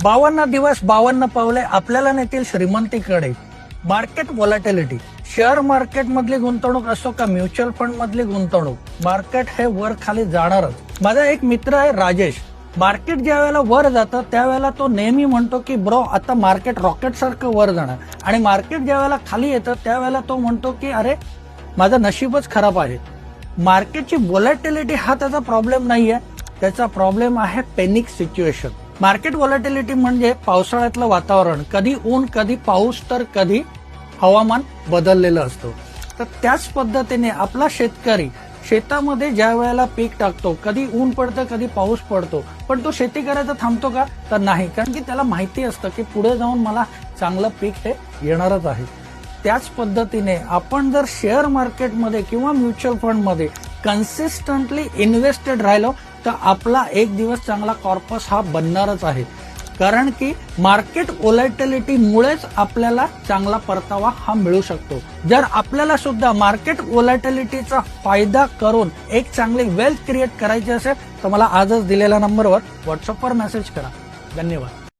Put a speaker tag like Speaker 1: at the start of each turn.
Speaker 1: 52 दिवस 52 पावले आपल्याला नेतील श्रीमंतीकडे. मार्केट व्हॉलॅटिलिटी, शेअर मार्केट मधली गुंतवणूक असो का म्युच्युअल फंड मधली गुंतवणूक, मार्केट हे वर खाली जाणारच. माझा एक मित्र आहे राजेश. मार्केट ज्या वेळेला वर जातं त्यावेळेला तो नेहमी म्हणतो की ब्रो आता मार्केट रॉकेट सारखं वर जाणार, आणि मार्केट ज्या वेळेला खाली येतं त्यावेळेला तो म्हणतो की अरे माझं नशीबच खराब आहे. मार्केटची व्हॉलॅटिलिटी हा त्याचा प्रॉब्लेम नाहीये, त्याचा प्रॉब्लेम आहे पॅनिक सिच्युएशन. मार्केट व्हॉलॅटिलिटी म्हणजे पावसाळ्यातलं वातावरण, कधी ऊन कधी पाऊस तर कधी हवामान बदललेलं असतं. तर त्याच पद्धतीने आपला शेतकरी शेतामध्ये ज्या वेळेला पीक टाकतो, कधी ऊन पडतं कधी पाऊस पडतो, पण तो शेती करायचा थांबतो का? तर नाही, कारण की त्याला माहिती असतं की पुढे जाऊन मला चांगलं पीक हे येणारच आहे. त्याच पद्धतीने आपण जर शेअर मार्केटमध्ये किंवा म्युच्युअल फंडमध्ये कन्सिस्टंटली इन्व्हेस्टेड राहिलो तर आपला एक दिवस चांगला कॉर्पस हा बनणारच आहे. कारण की मार्केट व्हॉलॅटिलिटीमुळेच आपल्याला चांगला परतावा हा मिळू शकतो. जर आपल्याला सुद्धा मार्केट व्हॉलॅटिलिटीचा फायदा करून एक चांगली वेल्थ क्रिएट करायची असेल तर मला आजच दिलेल्या नंबरवर व्हॉट्सअपवर मेसेज करा. धन्यवाद.